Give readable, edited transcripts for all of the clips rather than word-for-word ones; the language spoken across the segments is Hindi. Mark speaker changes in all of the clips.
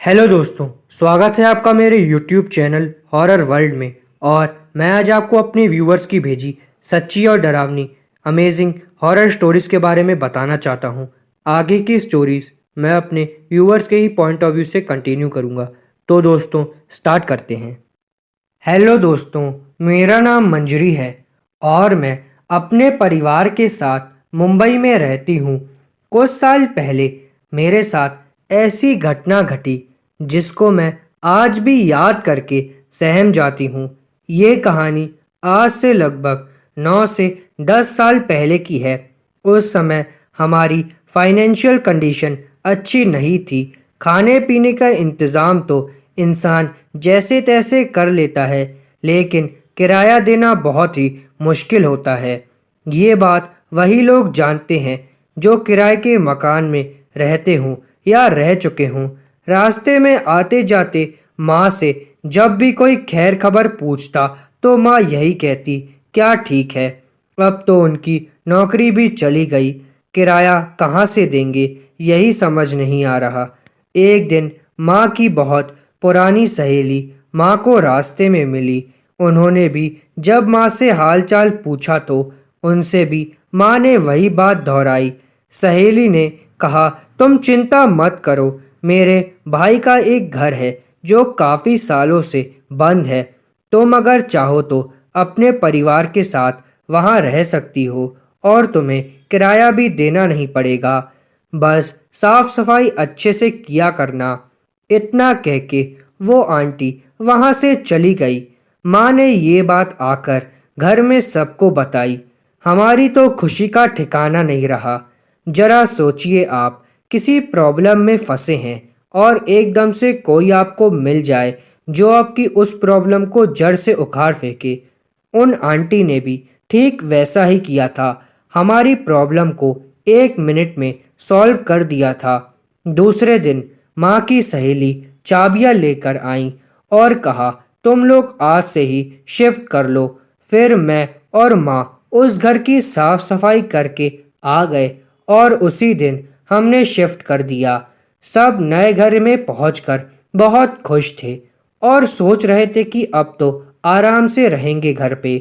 Speaker 1: हेलो दोस्तों, स्वागत है आपका मेरे यूट्यूब चैनल हॉरर वर्ल्ड में। और मैं आज आपको अपने व्यूअर्स की भेजी सच्ची और डरावनी अमेजिंग हॉरर स्टोरीज के बारे में बताना चाहता हूँ। आगे की स्टोरीज मैं अपने व्यूअर्स के ही पॉइंट ऑफ व्यू से कंटिन्यू करूँगा। तो दोस्तों स्टार्ट करते हैं। हेलो दोस्तों, मेरा नाम मंजरी है और मैं अपने परिवार के साथ मुंबई में रहती हूँ। कुछ साल पहले मेरे साथ ऐसी घटना घटी जिसको मैं आज भी याद करके सहम जाती हूँ। ये कहानी आज से लगभग 9 से 10 साल पहले की है। उस समय हमारी फाइनेंशियल कंडीशन अच्छी नहीं थी। खाने पीने का इंतज़ाम तो इंसान जैसे तैसे कर लेता है, लेकिन किराया देना बहुत ही मुश्किल होता है। ये बात वही लोग जानते हैं जो किराए के मकान में रहते हों या रह चुके हों। रास्ते में आते जाते माँ से जब भी कोई खैर खबर पूछता तो माँ यही कहती, क्या ठीक है। अब तो उनकी नौकरी भी चली गई, किराया कहाँ से देंगे यही समझ नहीं आ रहा। एक दिन माँ की बहुत पुरानी सहेली माँ को रास्ते में मिली। उन्होंने भी जब माँ से हालचाल पूछा तो उनसे भी माँ ने वही बात दोहराई। सहेली ने कहा, तुम चिंता मत करो, मेरे भाई का एक घर है जो काफ़ी सालों से बंद है। तुम अगर चाहो तो अपने परिवार के साथ वहाँ रह सकती हो और तुम्हें किराया भी देना नहीं पड़ेगा। बस साफ सफाई अच्छे से किया करना। इतना कह के वो आंटी वहाँ से चली गई। माँ ने ये बात आकर घर में सबको बताई। हमारी तो खुशी का ठिकाना नहीं रहा। जरा सोचिए, आप किसी प्रॉब्लम में फंसे हैं और एकदम से कोई आपको मिल जाए जो आपकी उस प्रॉब्लम को जड़ से उखाड़ फेंके। उन आंटी ने भी ठीक वैसा ही किया था। हमारी प्रॉब्लम को 1 मिनट में सॉल्व कर दिया था। दूसरे दिन माँ की सहेली चाबियाँ लेकर आई और कहा, तुम लोग आज से ही शिफ्ट कर लो। फिर मैं और माँ उस घर की साफ सफाई करके आ गए और उसी दिन हमने शिफ्ट कर दिया। सब नए घर में पहुंचकर बहुत खुश थे और सोच रहे थे कि अब तो आराम से रहेंगे घर पे।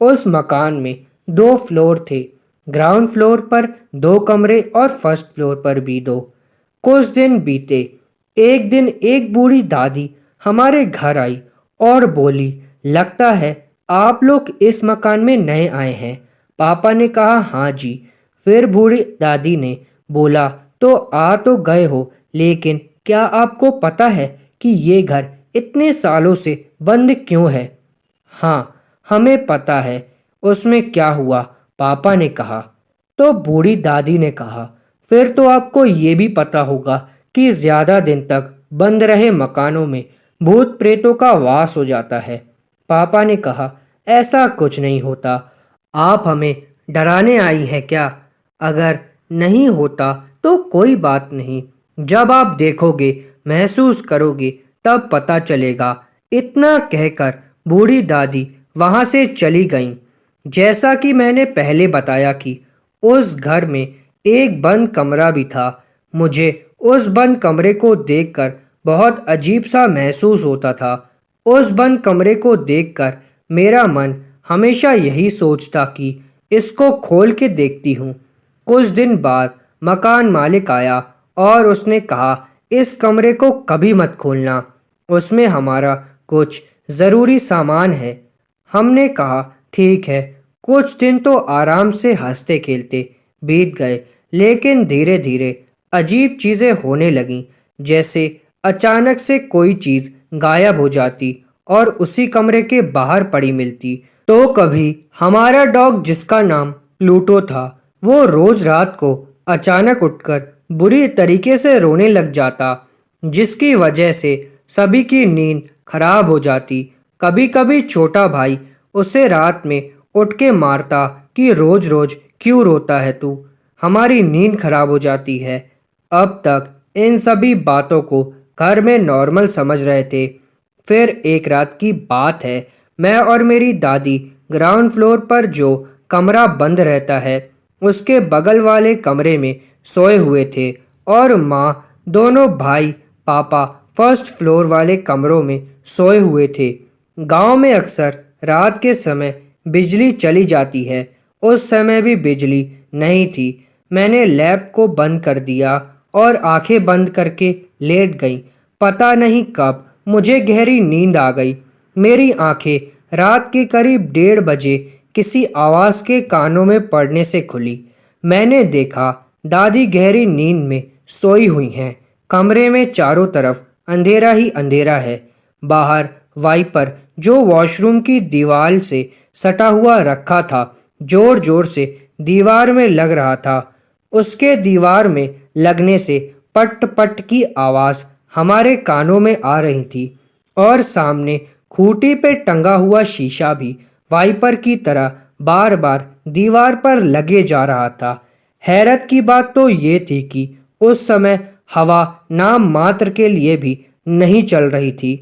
Speaker 1: उस मकान में 2 फ्लोर थे। ग्राउंड फ्लोर पर 2 कमरे और फर्स्ट फ्लोर पर भी 2। कुछ दिन बीते। एक दिन एक बूढ़ी दादी हमारे घर आई और बोली, लगता है आप लोग इस मकान में नए आए हैं। पापा ने कहा, हाँ जी। फिर बूढ़ी दादी ने बोला, तो आ तो गए हो, लेकिन क्या आपको पता है कि ये घर इतने सालों से बंद क्यों है? हाँ, हमें पता है। उसमें क्या हुआ? पापा ने कहा। तो बूढ़ी दादी ने कहा, फिर तो आपको ये भी पता होगा कि ज्यादा दिन तक बंद रहे मकानों में भूत प्रेतों का वास हो जाता है। पापा ने कहा, ऐसा कुछ नहीं होता। आप हमें डराने आई हैं क्या? अगर नहीं होता तो कोई बात नहीं, जब आप देखोगे महसूस करोगे तब पता चलेगा। इतना कहकर बूढ़ी दादी वहां से चली गईं। जैसा कि मैंने पहले बताया कि उस घर में एक बंद कमरा भी था। मुझे उस बंद कमरे को देखकर बहुत अजीब सा महसूस होता था। उस बंद कमरे को देखकर मेरा मन हमेशा यही सोचता कि इसको खोल के देखती हूँ। कुछ दिन बाद मकान मालिक आया और उसने कहा, इस कमरे को कभी मत खोलना, उसमें हमारा कुछ ज़रूरी सामान है। हमने कहा, ठीक है। कुछ दिन तो आराम से हंसते खेलते बीत गए, लेकिन धीरे धीरे अजीब चीज़ें होने लगीं। जैसे अचानक से कोई चीज़ गायब हो जाती और उसी कमरे के बाहर पड़ी मिलती। तो कभी हमारा डॉग, जिसका नाम प्लूटो था, वो रोज रात को अचानक उठकर बुरी तरीके से रोने लग जाता, जिसकी वजह से सभी की नींद खराब हो जाती। कभी कभी छोटा भाई उसे रात में उठ के मारता कि रोज रोज क्यों रोता है तू, हमारी नींद खराब हो जाती है। अब तक इन सभी बातों को घर में नॉर्मल समझ रहे थे। फिर एक रात की बात है, मैं और मेरी दादी ग्राउंड फ्लोर पर जो कमरा बंद रहता है उसके बगल वाले कमरे में सोए हुए थे और माँ, दोनों भाई, पापा फर्स्ट फ्लोर वाले कमरों में सोए हुए थे। गांव में अक्सर रात के समय बिजली चली जाती है। उस समय भी बिजली नहीं थी। मैंने लैंप को बंद कर दिया और आंखें बंद करके लेट गई। पता नहीं कब मुझे गहरी नींद आ गई। मेरी आंखें रात के करीब 1:30 बजे किसी आवाज़ के कानों में पड़ने से खुली। मैंने देखा दादी गहरी नींद में सोई हुई हैं। कमरे में चारों तरफ अंधेरा ही अंधेरा है। बाहर वाइपर जो वॉशरूम की दीवार से सटा हुआ रखा था, जोर जोर से दीवार में लग रहा था। उसके दीवार में लगने से पट पट की आवाज़ हमारे कानों में आ रही थी और सामने खूंटी पे टंगा हुआ शीशा भी वाइपर की तरह बार बार दीवार पर लगे जा रहा था। हैरत की बात तो ये थी कि उस समय हवा नाम मात्र के लिए भी नहीं चल रही थी।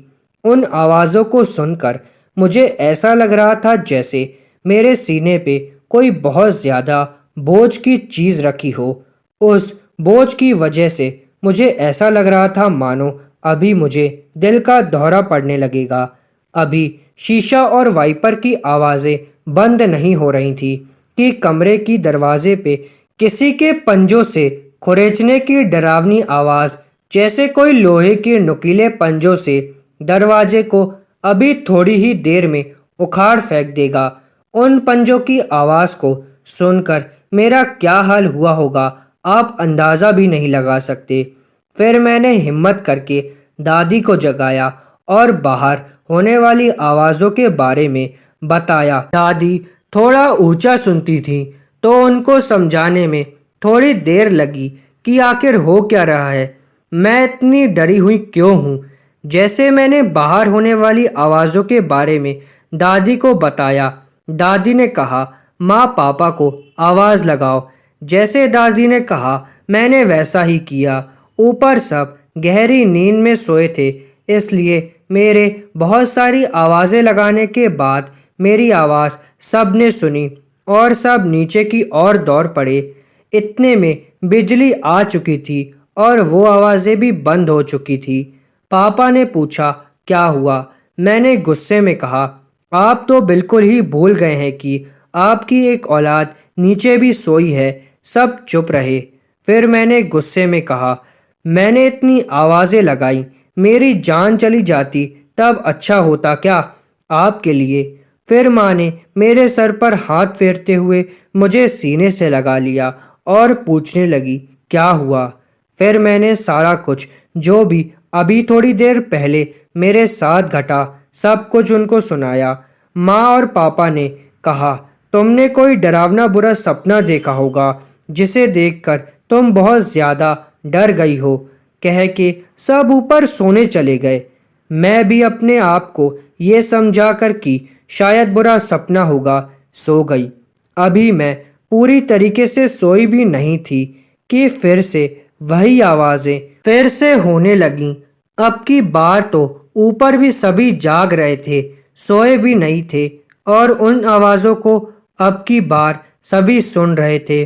Speaker 1: उन आवाज़ों को सुनकर मुझे ऐसा लग रहा था जैसे मेरे सीने पे कोई बहुत ज़्यादा बोझ की चीज़ रखी हो। उस बोझ की वजह से मुझे ऐसा लग रहा था मानो अभी मुझे दिल का दौरा पड़ने लगेगा। अभी शीशा और वाइपर की आवाज़ें बंद नहीं हो रही थी कि कमरे की दरवाजे पे किसी के पंजों से खुरेचने की डरावनी आवाज़, जैसे कोई लोहे के नुकीले पंजों से दरवाजे को अभी थोड़ी ही देर में उखाड़ फेंक देगा। उन पंजों की आवाज़ को सुनकर मेरा क्या हाल हुआ होगा आप अंदाज़ा भी नहीं लगा सकते। फिर मैंने हिम्मत करके दादी को जगाया और बाहर होने वाली आवाज़ों के बारे में बताया। दादी थोड़ा ऊंचा सुनती थी तो उनको समझाने में थोड़ी देर लगी कि आखिर हो क्या रहा है, मैं इतनी डरी हुई क्यों हूँ। जैसे मैंने बाहर होने वाली आवाज़ों के बारे में दादी को बताया, दादी ने कहा माँ पापा को आवाज़ लगाओ। जैसे दादी ने कहा मैंने वैसा ही किया। ऊपर सब गहरी नींद में सोए थे, इसलिए मेरे बहुत सारी आवाज़ें लगाने के बाद मेरी आवाज़ सब ने सुनी और सब नीचे की ओर दौड़ पड़े। इतने में बिजली आ चुकी थी और वो आवाज़ें भी बंद हो चुकी थी। पापा ने पूछा क्या हुआ। मैंने गुस्से में कहा आप तो बिल्कुल ही भूल गए हैं कि आपकी एक औलाद नीचे भी सोई है। सब चुप रहे। फिर मैंने गुस्से में कहा मैंने इतनी आवाज़ें लगाई, मेरी जान चली जाती तब अच्छा होता क्या आपके लिए। फिर माँ ने मेरे सर पर हाथ फेरते हुए मुझे सीने से लगा लिया और पूछने लगी क्या हुआ। फिर मैंने सारा कुछ जो भी अभी थोड़ी देर पहले मेरे साथ घटा सब कुछ उनको सुनाया। माँ और पापा ने कहा तुमने कोई डरावना बुरा सपना देखा होगा जिसे देखकर तुम बहुत ज़्यादा डर गई हो, कह के सब ऊपर सोने चले गए। मैं भी अपने आप को ये समझाकर कि शायद बुरा सपना होगा सो गई। अभी मैं पूरी तरीके से सोई भी नहीं थी कि फिर से वही आवाज़ें फिर से होने लगीं। अब की बार तो ऊपर भी सभी जाग रहे थे, सोए भी नहीं थे और उन आवाज़ों को अब की बार सभी सुन रहे थे।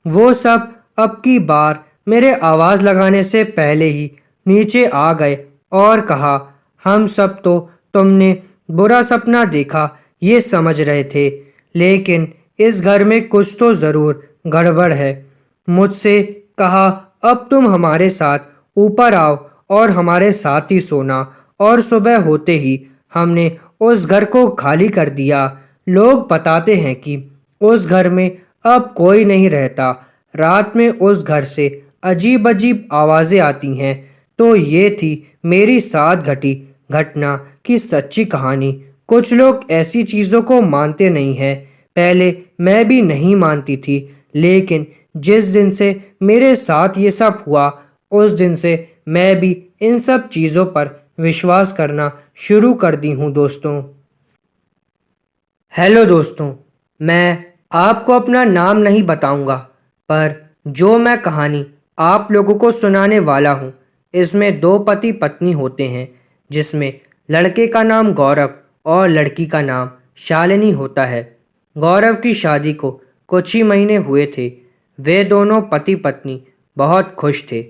Speaker 1: वो सब अब की बार मेरे आवाज़ लगाने से पहले ही नीचे आ गए और कहा हम सब तो तुमने बुरा सपना देखा ये समझ रहे थे, लेकिन इस घर में कुछ तो ज़रूर गड़बड़ है। मुझसे कहा अब तुम हमारे साथ ऊपर आओ और हमारे साथ ही सोना। और सुबह होते ही हमने उस घर को खाली कर दिया। लोग बताते हैं कि उस घर में अब कोई नहीं रहता। रात में उस घर से अजीब अजीब आवाज़ें आती हैं। तो ये थी मेरी साथ घटी घटना की सच्ची कहानी। कुछ लोग ऐसी चीज़ों को मानते नहीं हैं। पहले मैं भी नहीं मानती थी, लेकिन जिस दिन से मेरे साथ ये सब हुआ उस दिन से मैं भी इन सब चीज़ों पर विश्वास करना शुरू कर दी हूँ दोस्तों। हेलो दोस्तों, मैं आपको अपना नाम नहीं बताऊंगा, पर जो मैं कहानी आप लोगों को सुनाने वाला हूँ इसमें दो पति पत्नी होते हैं, जिसमें लड़के का नाम गौरव और लड़की का नाम शालिनी होता है। गौरव की शादी को कुछ ही महीने हुए थे। वे दोनों पति पत्नी बहुत खुश थे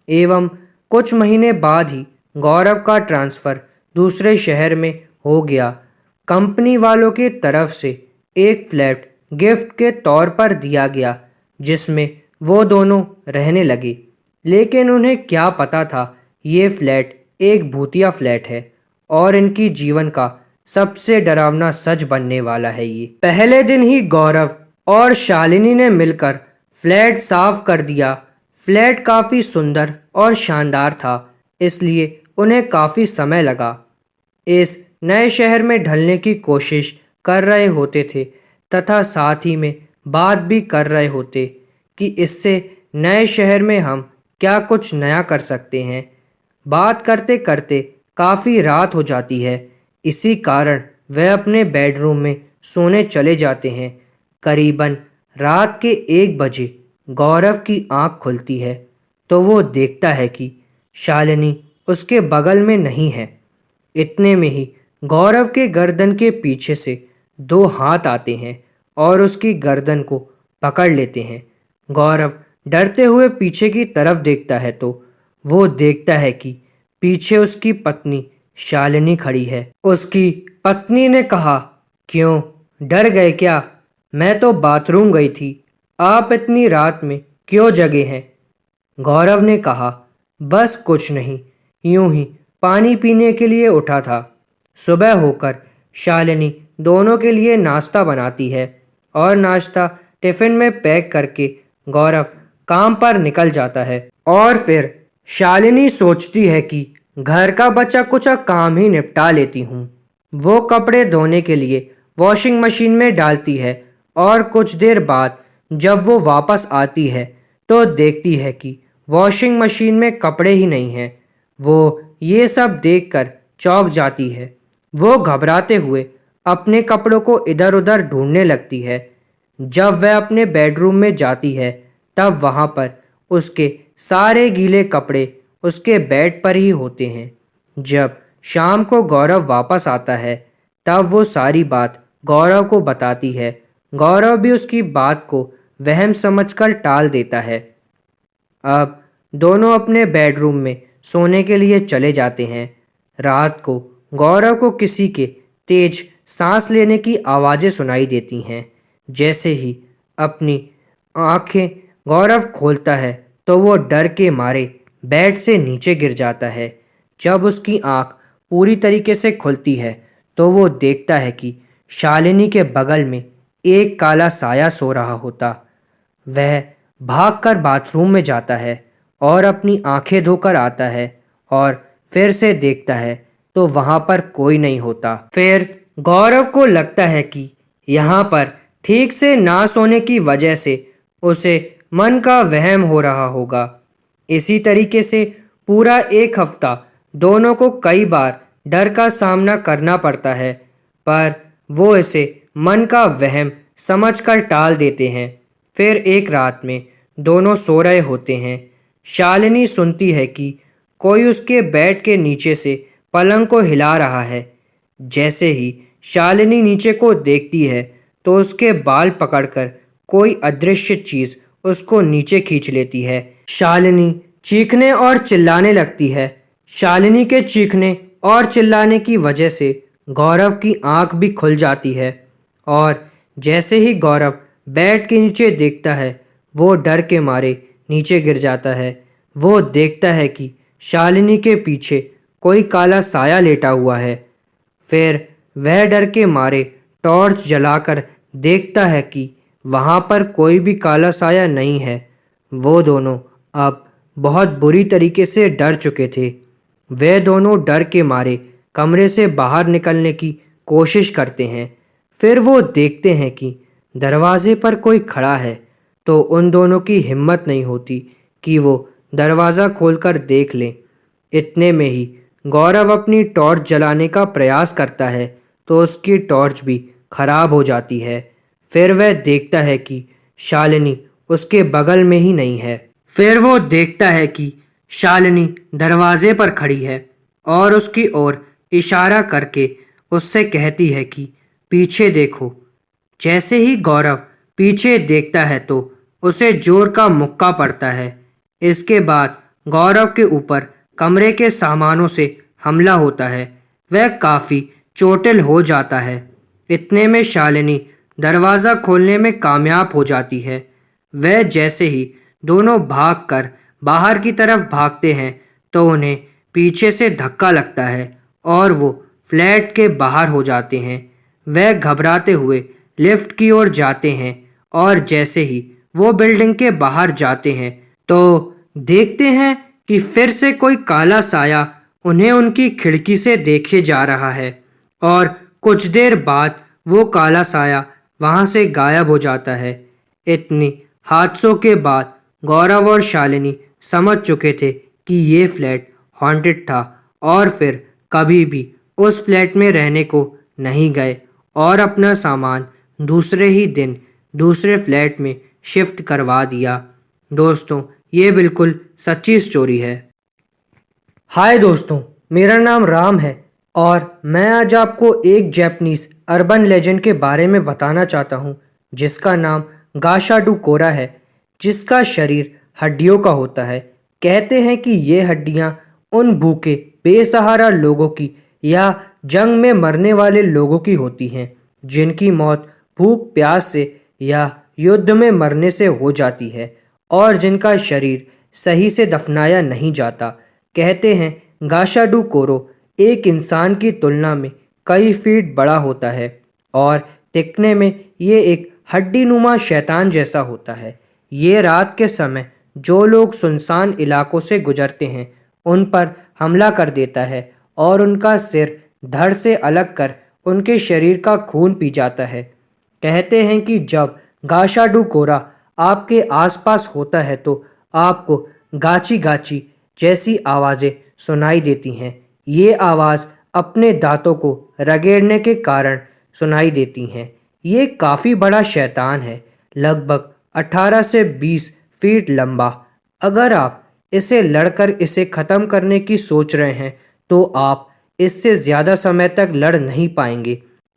Speaker 1: एवं कुछ महीने बाद ही गौरव का ट्रांसफ़र दूसरे शहर में हो गया। कंपनी वालों की तरफ से एक फ्लैट गिफ्ट के तौर पर दिया गया जिसमें वो दोनों रहने लगे। लेकिन उन्हें क्या पता था ये फ्लैट एक भूतिया फ्लैट है और इनकी जीवन का सबसे डरावना सच बनने वाला है। ये पहले दिन ही गौरव और शालिनी ने मिलकर फ्लैट साफ कर दिया। फ्लैट काफ़ी सुंदर और शानदार था, इसलिए उन्हें काफ़ी समय लगा। इस नए शहर में ढलने की कोशिश कर रहे होते थे तथा साथ ही में बात भी कर रहे होते कि इससे नए शहर में हम क्या कुछ नया कर सकते हैं। बात करते करते काफ़ी रात हो जाती है। इसी कारण वह अपने बेडरूम में सोने चले जाते हैं। करीबन रात के 1 बजे गौरव की आंख खुलती है तो वो देखता है कि शालिनी उसके बगल में नहीं है। इतने में ही गौरव के गर्दन के पीछे से 2 हाथ आते हैं और उसकी गर्दन को पकड़ लेते हैं। गौरव डरते हुए पीछे की तरफ देखता है तो वो देखता है कि पीछे उसकी पत्नी शालिनी खड़ी है। उसकी पत्नी ने कहा, क्यों, डर गए क्या? मैं तो बाथरूम गई थी। आप इतनी रात में क्यों जगे हैं? गौरव ने कहा, बस कुछ नहीं, यूं ही पानी पीने के लिए उठा था। सुबह होकर शालिनी दोनों के लिए नाश्ता बनाती है और नाश्ता टिफ़िन में पैक करके गौरव काम पर निकल जाता है। और फिर शालिनी सोचती है कि घर का बचा कुचा काम ही निपटा लेती हूँ। वो कपड़े धोने के लिए वॉशिंग मशीन में डालती है और कुछ देर बाद जब वो वापस आती है तो देखती है कि वॉशिंग मशीन में कपड़े ही नहीं हैं। वो ये सब देखकर चौंक जाती है। वो घबराते हुए अपने कपड़ों को इधर उधर ढूंढने लगती है। जब वह अपने बेडरूम में जाती है तब वहाँ पर उसके सारे गीले कपड़े उसके बेड पर ही होते हैं। जब शाम को गौरव वापस आता है तब वो सारी बात गौरव को बताती है। गौरव भी उसकी बात को वहम समझकर टाल देता है। अब दोनों अपने बेडरूम में सोने के लिए चले जाते हैं। रात को गौरव को किसी के तेज सांस लेने की आवाज़ें सुनाई देती हैं। जैसे ही अपनी आंखें गौरव खोलता है तो वो डर के मारे बेड से नीचे गिर जाता है। जब उसकी आंख पूरी तरीके से खुलती है तो वो देखता है कि शालिनी के बगल में एक काला साया सो रहा होता। वह भागकर बाथरूम में जाता है और अपनी आंखें धोकर आता है और फिर से देखता है तो वहाँ पर कोई नहीं होता। फिर गौरव को लगता है कि यहाँ पर ठीक से ना सोने की वजह से उसे मन का वहम हो रहा होगा। इसी तरीके से पूरा 1 हफ्ता दोनों को कई बार डर का सामना करना पड़ता है, पर वो इसे मन का वहम समझकर टाल देते हैं। फिर एक रात में दोनों सो रहे होते हैं। शालिनी सुनती है कि कोई उसके बेड के नीचे से पलंग को हिला रहा है। जैसे ही शालिनी नीचे को देखती है तो उसके बाल पकड़कर कोई अदृश्य चीज उसको नीचे खींच लेती है। शालिनी चीखने और चिल्लाने लगती है। शालिनी के चीखने और चिल्लाने की वजह से गौरव की आंख भी खुल जाती है और जैसे ही गौरव बेड के नीचे देखता है वो डर के मारे नीचे गिर जाता है। वो देखता है कि शालिनी के पीछे कोई काला साया लेटा हुआ है। फिर वह डर के मारे टॉर्च जलाकर देखता है कि वहाँ पर कोई भी काला साया नहीं है। वो दोनों अब बहुत बुरी तरीके से डर चुके थे। वे दोनों डर के मारे कमरे से बाहर निकलने की कोशिश करते हैं। फिर वो देखते हैं कि दरवाजे पर कोई खड़ा है तो उन दोनों की हिम्मत नहीं होती कि वो दरवाज़ा खोलकर देख लें। इतने में ही गौरव अपनी टॉर्च जलाने का प्रयास करता है तो उसकी टॉर्च भी खराब हो जाती है। फिर वह देखता है कि शालिनी उसके बगल में ही नहीं है। फिर वो देखता है कि शालिनी दरवाजे पर खड़ी है और उसकी ओर इशारा करके उससे कहती है कि पीछे देखो। जैसे ही गौरव पीछे देखता है तो उसे जोर का मुक्का पड़ता है। इसके बाद गौरव के ऊपर कमरे के सामानों से हमला होता है। वह काफ़ी चोटिल हो जाता है। इतने में शालिनी दरवाज़ा खोलने में कामयाब हो जाती है। वह जैसे ही दोनों भागकर बाहर की तरफ भागते हैं तो उन्हें पीछे से धक्का लगता है और वो फ्लैट के बाहर हो जाते हैं। वह घबराते हुए लिफ्ट की ओर जाते हैं और जैसे ही वो बिल्डिंग के बाहर जाते हैं तो देखते हैं कि फिर से कोई काला साया उन्हें उनकी खिड़की से देखे जा रहा है और कुछ देर बाद वो काला साया वहां से गायब हो जाता है। इतनी हादसों के बाद गौरव और शालिनी समझ चुके थे कि ये फ्लैट हॉन्टेड था और फिर कभी भी उस फ्लैट में रहने को नहीं गए और अपना सामान दूसरे ही दिन दूसरे फ्लैट में शिफ्ट करवा दिया। दोस्तों, ये बिल्कुल सच्ची स्टोरी है। हाय दोस्तों, मेरा नाम राम है और मैं आज आपको एक जापानीज अर्बन लेजेंड के बारे में बताना चाहता हूँ जिसका नाम गाशाडू कोरा है, जिसका शरीर हड्डियों का होता है। कहते हैं कि ये हड्डियाँ उन भूखे बेसहारा लोगों की या जंग में मरने वाले लोगों की होती हैं जिनकी मौत भूख प्यास से या युद्ध में मरने से हो जाती है और जिनका शरीर सही से दफनाया नहीं जाता। कहते हैं गाशाडू कोरो एक इंसान की तुलना में कई फीट बड़ा होता है और दिखने में ये एक हड्डी नुमा शैतान जैसा होता है। ये रात के समय जो लोग सुनसान इलाकों से गुजरते हैं उन पर हमला कर देता है और उनका सिर धड़ से अलग कर उनके शरीर का खून पी जाता है। कहते हैं कि जब गाशाडू कोरा आपके आसपास होता है तो आपको गाची गाची जैसी आवाज़ें सुनाई देती हैं। ये आवाज़ अपने दांतों को रगड़ने के कारण सुनाई देती हैं। ये काफ़ी बड़ा शैतान है, लगभग 18 से 20 फीट लंबा। अगर आप इसे लड़कर इसे ख़त्म करने की सोच रहे हैं तो आप इससे ज़्यादा समय तक लड़ नहीं पाएंगे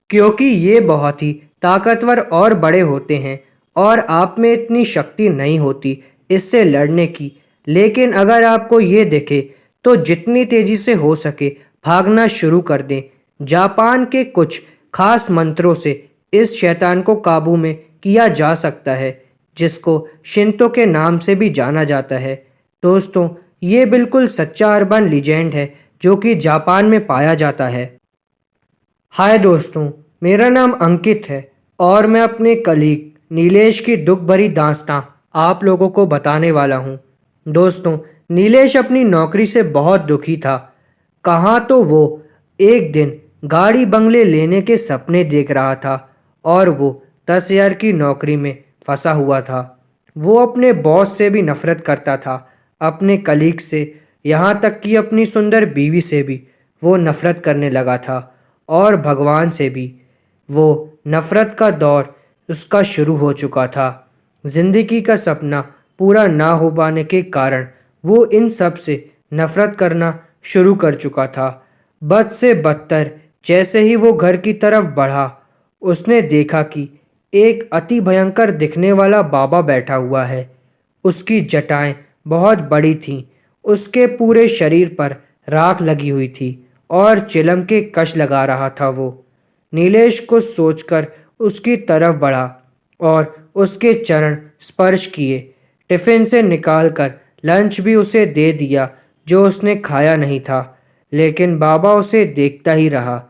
Speaker 1: क्योंकि ये बहुत ही ताकतवर और बड़े होते हैं और आप में इतनी शक्ति नहीं होती इससे लड़ने की। लेकिन अगर आपको ये दिखे तो जितनी तेज़ी से हो सके भागना शुरू कर दें। जापान के कुछ खास मंत्रों से इस शैतान को काबू में किया जा सकता है जिसको शिंतो के नाम से भी जाना जाता है। दोस्तों, ये बिल्कुल सच्चा अर्बन लीजेंड है जो कि जापान में पाया जाता है। हाय दोस्तों, मेरा नाम अंकित है और मैं अपने कलीग नीलेश की दुख भरी दास्तां आप लोगों को बताने वाला हूँ। दोस्तों, नीलेश अपनी नौकरी से बहुत दुखी था। कहाँ तो वो एक दिन गाड़ी बंगले लेने के सपने देख रहा था और वो 10,000 की नौकरी में फंसा हुआ था। वो अपने बॉस से भी नफरत करता था, अपने कलीग से, यहाँ तक कि अपनी सुंदर बीवी से भी वो नफरत करने लगा था और भगवान से भी। वो नफरत का दौर उसका शुरू हो चुका था। जिंदगी का सपना पूरा ना हो पाने के कारण वो इन सब से नफरत करना शुरू कर चुका था। बद से बदतर जैसे ही वो घर की तरफ बढ़ा, उसने देखा कि एक अति भयंकर दिखने वाला बाबा बैठा हुआ है। उसकी जटाएं बहुत बड़ी थीं, उसके पूरे शरीर पर राख लगी हुई थी और चिलम के कश लगा रहा था। वो नीलेश को सोचकर उसकी तरफ बढ़ा और उसके चरण स्पर्श किए। टिफिन से निकालकर लंच भी उसे दे दिया जो उसने खाया नहीं था, लेकिन बाबा उसे देखता ही रहा।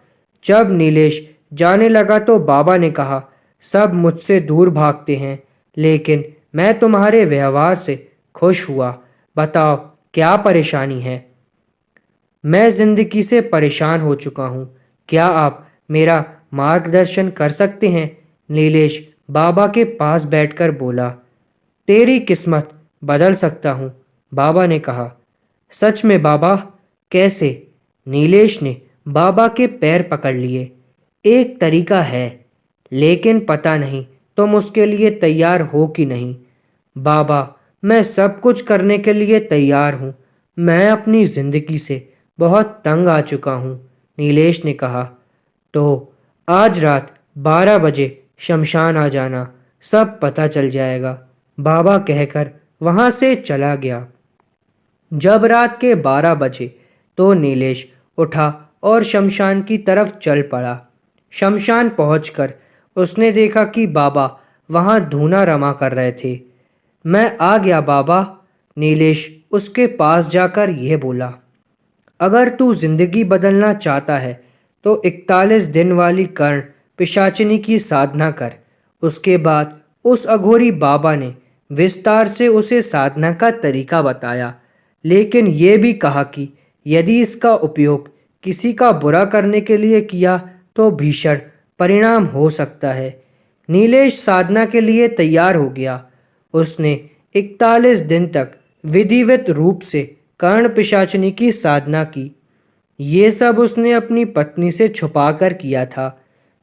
Speaker 1: जब नीलेश जाने लगा तो बाबा ने कहा, सब मुझसे दूर भागते हैं लेकिन मैं तुम्हारे व्यवहार से खुश हुआ। बताओ क्या परेशानी है? मैं जिंदगी से परेशान हो चुका हूँ, क्या आप मेरा मार्गदर्शन कर सकते हैं? नीलेश बाबा के पास बैठकर बोला। तेरी किस्मत बदल सकता हूँ, बाबा ने कहा। सच में बाबा, कैसे? नीलेश ने बाबा के पैर पकड़ लिए। एक तरीका है, लेकिन पता नहीं तुम उसके लिए तैयार हो कि नहीं। बाबा, मैं सब कुछ करने के लिए तैयार हूँ। मैं अपनी जिंदगी से बहुत तंग आ चुका हूँ, नीलेश ने कहा। तो आज रात 12 बजे शमशान आ जाना, सब पता चल जाएगा, बाबा कहकर वहाँ से चला गया। जब रात के 12 बजे तो नीलेश उठा और शमशान की तरफ चल पड़ा। शमशान पहुंचकर उसने देखा कि बाबा वहां धूना रमा कर रहे थे। मैं आ गया बाबा, नीलेश उसके पास जाकर यह बोला। अगर तू जिंदगी बदलना चाहता है तो 41 दिन वाली कर्ण पिशाचिनी की साधना कर। उसके बाद उस अघोरी बाबा ने विस्तार से उसे साधना का तरीका बताया, लेकिन यह भी कहा कि यदि इसका उपयोग किसी का बुरा करने के लिए किया तो भीषण परिणाम हो सकता है। नीलेश साधना के लिए तैयार हो गया। उसने 41 दिन तक विधिवत रूप से कर्ण पिशाचिनी की साधना की। ये सब उसने अपनी पत्नी से छुपाकर किया था।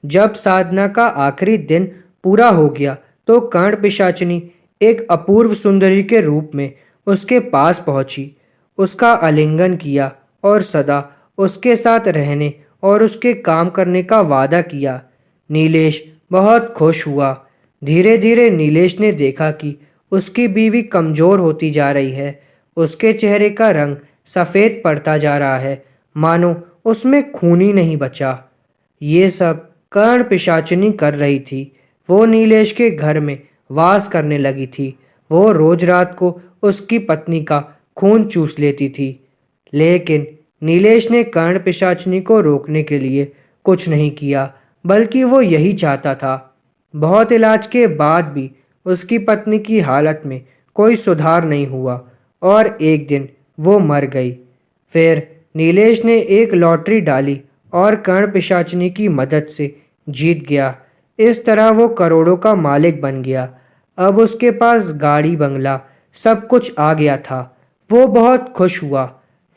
Speaker 1: जब साधना का आखिरी दिन पूरा हो गया तो कर्ण पिशाचिनी एक अपूर्व सुंदरी के रूप में उसके पास पहुंची, उसका आलिंगन किया और सदा उसके साथ रहने और उसके काम करने का वादा किया। नीलेश बहुत खुश हुआ। धीरे धीरे नीलेश ने देखा कि उसकी बीवी कमजोर होती जा रही है। उसके चेहरे का रंग सफ़ेद पड़ता जा रहा है, मानो उसमें खून ही नहीं बचा। ये सब कर्ण पिशाचिनी कर रही थी। वो नीलेश के घर में वास करने लगी थी। वो रोज रात को उसकी पत्नी का खून चूस लेती थी। लेकिन नीलेश ने कर्ण पिशाचिनी को रोकने के लिए कुछ नहीं किया, बल्कि वो यही चाहता था। बहुत इलाज के बाद भी उसकी पत्नी की हालत में कोई सुधार नहीं हुआ और एक दिन वो मर गई। फिर नीलेश ने एक लॉटरी डाली और कर्ण पिशाचिनी की मदद से जीत गया। इस तरह वो करोड़ों का मालिक बन गया। अब उसके पास गाड़ी बंगला सब कुछ आ गया था। वो बहुत खुश हुआ।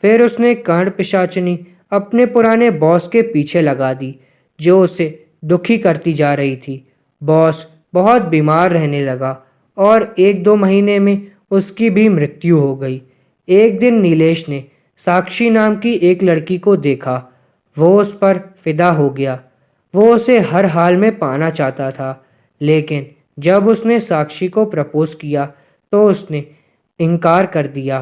Speaker 1: फिर उसने कर्ण पिशाचिनी अपने पुराने बॉस के पीछे लगा दी, जो उसे दुखी करती जा रही थी। बॉस बहुत बीमार रहने लगा और 1-2 महीने में उसकी भी मृत्यु हो गई। एक दिन नीलेश ने साक्षी नाम की एक लड़की को देखा। वो उस पर फिदा हो गया। वो उसे हर हाल में पाना चाहता था, लेकिन जब उसने साक्षी को प्रपोज किया तो उसने इनकार कर दिया।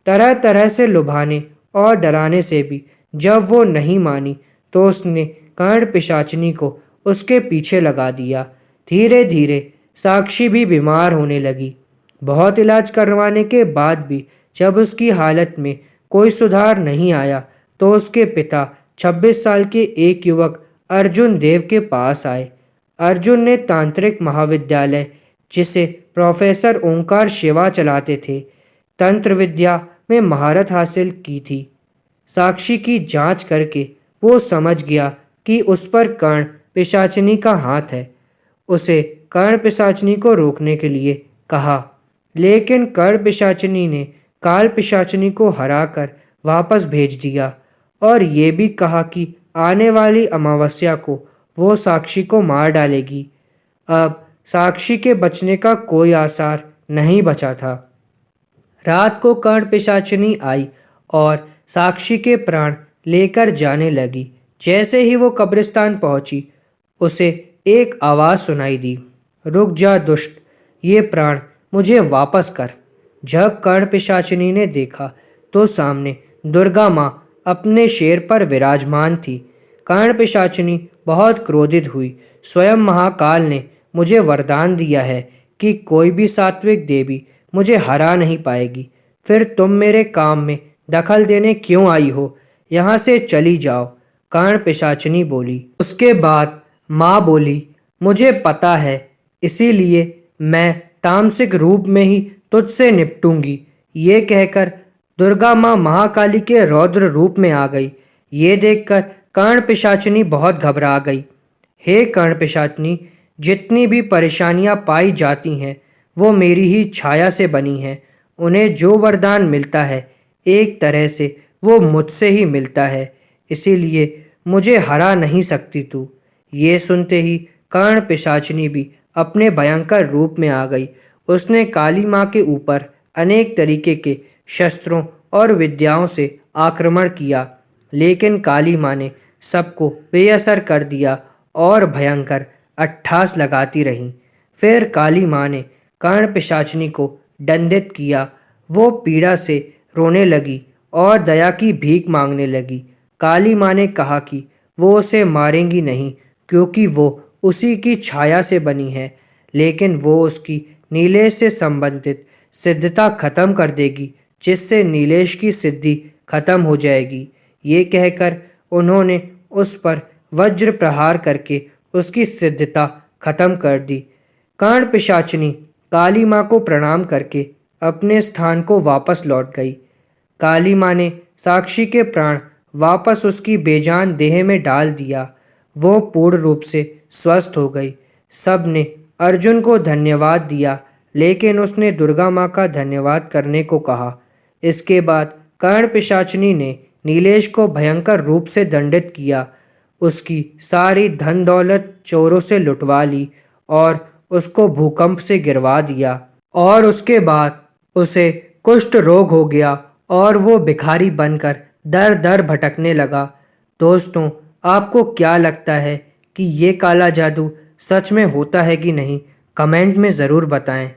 Speaker 1: तरह तरह से लुभाने और डराने से भी जब वो नहीं मानी तो उसने कर्ण पिशाचिनी को उसके पीछे लगा दिया। धीरे धीरे साक्षी भी बीमार होने लगी। बहुत इलाज करवाने के बाद भी जब उसकी हालत में कोई सुधार नहीं आया तो उसके पिता 26 साल के एक युवक अर्जुन देव के पास आए। अर्जुन ने तांत्रिक महाविद्यालय, जिसे प्रोफेसर ओंकार शिवा चलाते थे, तंत्र विद्या में महारत हासिल की थी। साक्षी की जांच करके वो समझ गया कि उस पर कर्ण पिशाचिनी का हाथ है। उसे कर्ण पिशाचिनी को रोकने के लिए कहा, लेकिन कर्ण पिशाचिनी ने काल पिशाचिनी को हराकर वापस भेज दिया और ये भी कहा कि आने वाली अमावस्या को वो साक्षी को मार डालेगी। अब साक्षी के बचने का कोई आसार नहीं बचा था। रात को कर्ण पिशाचिनी आई और साक्षी के प्राण लेकर जाने लगी। जैसे ही वो कब्रिस्तान पहुंची, उसे एक आवाज़ सुनाई दी, रुक जा दुष्ट, ये प्राण मुझे वापस कर। जब कर्ण पिशाचिनी ने देखा तो सामने दुर्गा माँ अपने शेर पर विराजमान थी। कर्ण पिशाचिनी बहुत क्रोधित हुई। स्वयं महाकाल ने मुझे वरदान दिया है कि कोई भी सात्विक देवी मुझे हरा नहीं पाएगी। फिर तुम मेरे काम में दखल देने क्यों आई हो? यहाँ से चली जाओ, कर्ण पिशाचिनी बोली। उसके बाद माँ बोली, मुझे पता है, इसीलिए मैं तामसिक रूप में ही तुझसे निपटूंगी। ये कहकर दुर्गा माँ महाकाली के रौद्र रूप में आ गई। ये देखकर कर्ण पिशाचिनी बहुत घबरा गई। हे कर्ण पिशाचिनी, जितनी भी परेशानियां पाई जाती हैं वो मेरी ही छाया से बनी हैं। उन्हें जो वरदान मिलता है एक तरह से वो मुझसे ही मिलता है, इसीलिए मुझे हरा नहीं सकती तू। ये सुनते ही कर्ण पिशाचिनी भी अपने भयंकर रूप में आ गई। उसने काली माँ के ऊपर अनेक तरीके के शस्त्रों और विद्याओं से आक्रमण किया, लेकिन काली माँ ने सबको बेअसर कर दिया और भयंकर अट्ठास लगाती रहीं। फिर काली माँ ने कर्ण पिशाचिनी को दंडित किया। वो पीड़ा से रोने लगी और दया की भीख मांगने लगी। काली माँ ने कहा कि वो उसे मारेंगी नहीं, क्योंकि वो उसी की छाया से बनी है, लेकिन वो उसकी नीलेश से संबंधित सिद्धता खत्म कर देगी, जिससे नीलेश की सिद्धि खत्म हो जाएगी। ये कहकर उन्होंने उस पर वज्र प्रहार करके उसकी सिद्धता खत्म कर दी। कर्ण पिशाचिनी काली माँ को प्रणाम करके अपने स्थान को वापस लौट गई। काली माँ ने साक्षी के प्राण वापस उसकी बेजान देह में डाल दिया। वो पूर्ण रूप से स्वस्थ हो गई। सब ने अर्जुन को धन्यवाद दिया, लेकिन उसने दुर्गा माँ का धन्यवाद करने को कहा। इसके बाद कर्ण पिशाचिनी ने नीलेश को भयंकर रूप से दंडित किया, उसकी सारी धन दौलत चोरों से लुटवा ली और उसको भूकंप से गिरवा दिया। और उसके बाद उसे कुष्ठ रोग हो गया और वो भिखारी बनकर दर दर भटकने लगा। दोस्तों, आपको क्या लगता है कि ये काला जादू सच में होता है कि नहीं? कमेंट में ज़रूर बताएं।